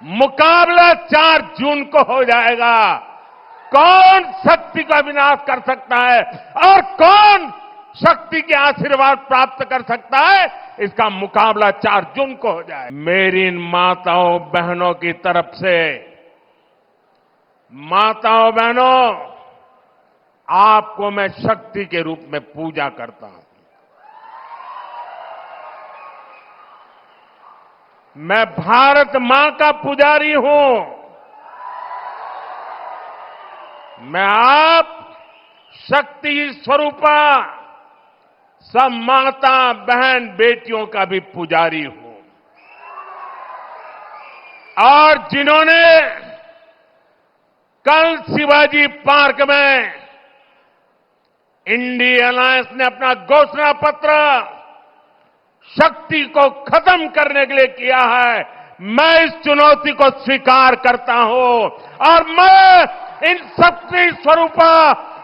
मुकाबला 4 जून को हो जाएगा। कौन शक्ति का विनाश कर सकता है और कौन शक्ति के आशीर्वाद प्राप्त कर सकता है, इसका मुकाबला 4 जून को हो जाए। मेरी इन माताओं बहनों की तरफ से, माताओं बहनों, आपको मैं शक्ति के रूप में पूजा करता हूं। मैं भारत मां का पुजारी हूं। मैं आप शक्ति स्वरूपा सब माता बहन बेटियों का भी पुजारी हूं। और जिन्होंने कल शिवाजी पार्क में इंडिया अलायंस ने अपना घोषणा पत्र शक्ति को खत्म करने के लिए किया है, मैं इस चुनौती को स्वीकार करता हूं और मैं इन शक्ति स्वरूपा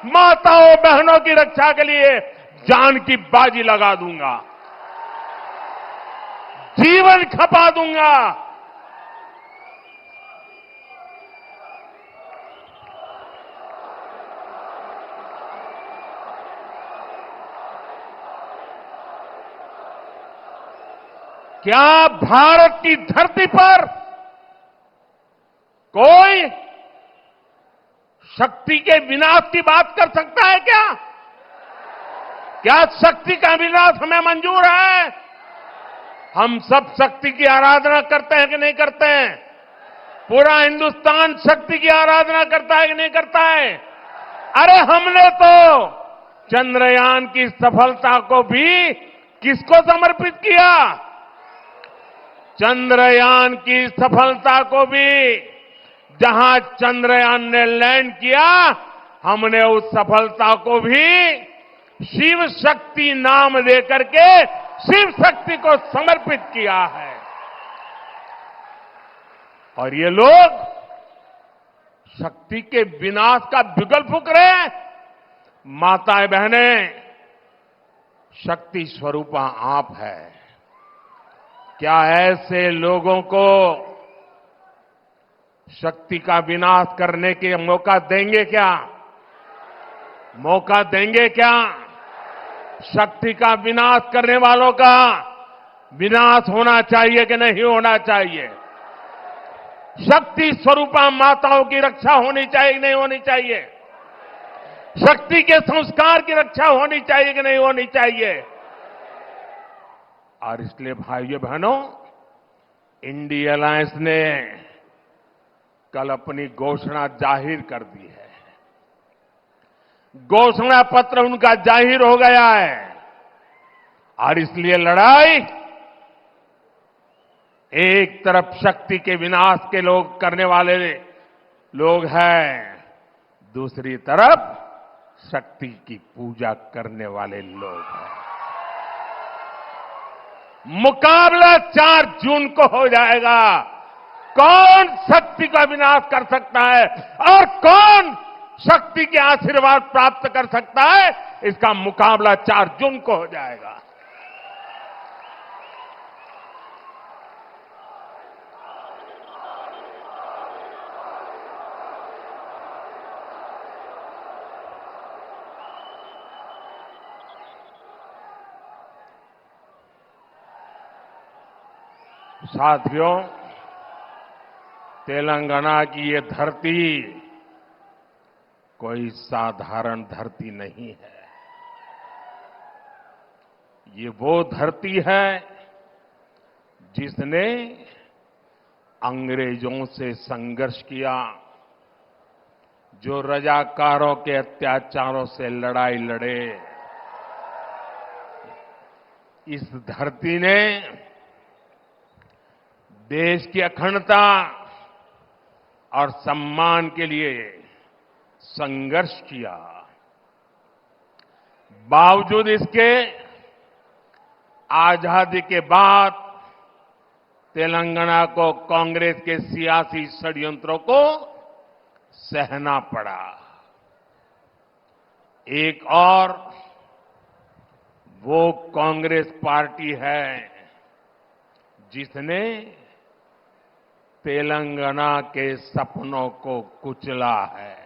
माताओं बहनों की रक्षा के लिए जान की बाजी लगा दूंगा, जीवन खपा दूंगा। क्या भारत की धरती पर कोई शक्ति के विनाश की बात कर सकता है क्या? क्या शक्ति का विनाश हमें मंजूर है? हम सब शक्ति की आराधना करते हैं कि नहीं करते हैं? पूरा हिंदुस्तान शक्ति की आराधना करता है कि नहीं करता है? अरे हमने तो चंद्रयान की सफलता को भी किसको समर्पित किया? चंद्रयान की सफलता को भी, जहां चंद्रयान ने लैंड किया, हमने उस सफलता को भी शिव शक्ति नाम देकर के शिव शक्ति को समर्पित किया है। और ये लोग शक्ति के विनाश का बिगुल फूंक रहे हैं। माताएं बहनें, शक्ति स्वरूपा आप है। क्या ऐसे लोगों को शक्ति का विनाश करने के मौका देंगे क्या? मौका देंगे क्या? शक्ति का विनाश करने वालों का विनाश होना चाहिए कि नहीं होना चाहिए? शक्ति स्वरूपा माताओं की रक्षा होनी चाहिए कि नहीं होनी चाहिए? शक्ति के संस्कार की रक्षा होनी चाहिए कि नहीं होनी चाहिए? और इसलिए भाइयों बहनों, इंडिया अलायंस ने कल अपनी घोषणा जाहिर कर दी है। घोषणा पत्र उनका जाहिर हो गया है और इसलिए लड़ाई एक तरफ शक्ति के विनाश के लोग करने वाले लोग हैं, दूसरी तरफ शक्ति की पूजा करने वाले लोग हैं। मुकाबला 4 जून को हो जाएगा। कौन शक्ति का विनाश कर सकता है और कौन शक्ति के आशीर्वाद प्राप्त कर सकता है, इसका मुकाबला 4 जून को हो जाएगा। साथियों, तेलंगाना की ये धरती कोई साधारण धरती नहीं है। ये वो धरती है जिसने अंग्रेजों से संघर्ष किया, जो रजाकारों के अत्याचारों से लड़ाई लड़े। इस धरती ने देश की अखंडता और सम्मान के लिए संघर्ष किया। बावजूद इसके आजादी के बाद तेलंगाना को कांग्रेस के सियासी षड्यंत्रों को सहना पड़ा। एक और वो कांग्रेस पार्टी है जिसने तेलंगाना के सपनों को कुचला है।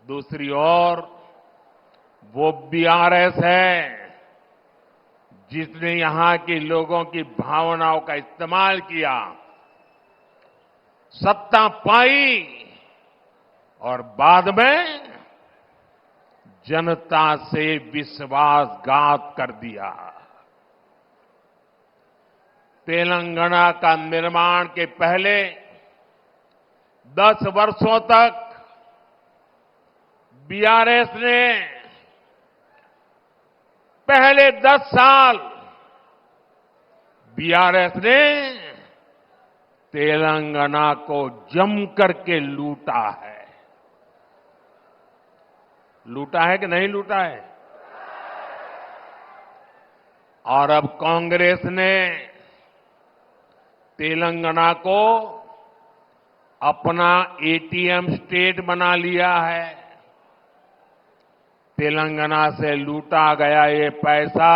दूसरी ओर वो बीआरएस है जिसने यहां के लोगों की भावनाओं का इस्तेमाल किया, सत्ता पाई और बाद में जनता से विश्वासघात कर दिया। तेलंगाना का निर्माण के पहले 10 वर्षों तक बीआरएस ने, पहले 10 साल बीआरएस ने तेलंगाना को जम करके लूटा है। लूटा है कि नहीं लूटा है? और अब कांग्रेस ने तेलंगाना को अपना एटीएम स्टेट बना लिया है। तेलंगाना से लूटा गया ये पैसा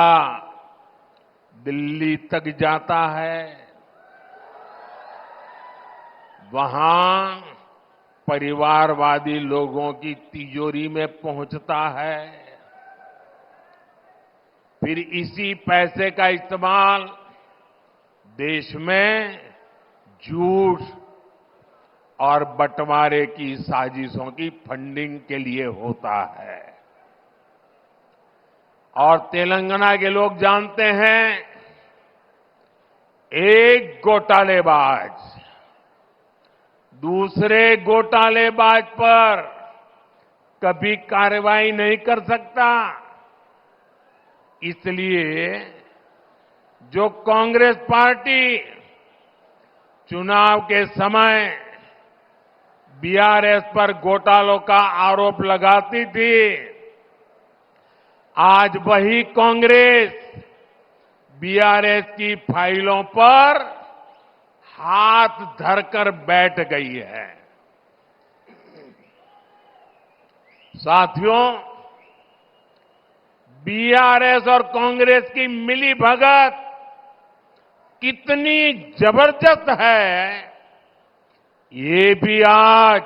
दिल्ली तक जाता है, वहां परिवारवादी लोगों की तिजोरी में पहुंचता है। फिर इसी पैसे का इस्तेमाल देश में झूठ और बंटवारे की साजिशों की फंडिंग के लिए होता है। और तेलंगाना के लोग जानते हैं, एक घोटालेबाज दूसरे घोटालेबाज पर कभी कार्रवाई नहीं कर सकता। इसलिए जो कांग्रेस पार्टी चुनाव के समय बीआरएस पर घोटालों का आरोप लगाती थी, आज वही कांग्रेस बीआरएस की फाइलों पर हाथ धरकर बैठ गई है। साथियों, बीआरएस और कांग्रेस की मिलीभगत कितनी जबरदस्त है, ये भी आज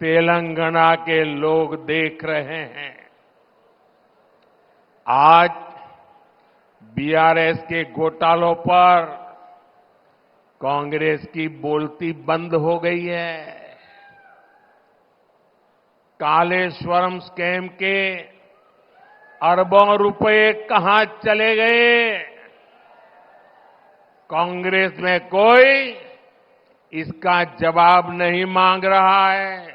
तेलंगाना के लोग देख रहे हैं। आज बीआरएस के घोटालों पर कांग्रेस की बोलती बंद हो गई है। कालेश्वरम स्कैम के अरबों रुपए कहां चले गए, कांग्रेस में कोई इसका जवाब नहीं मांग रहा है।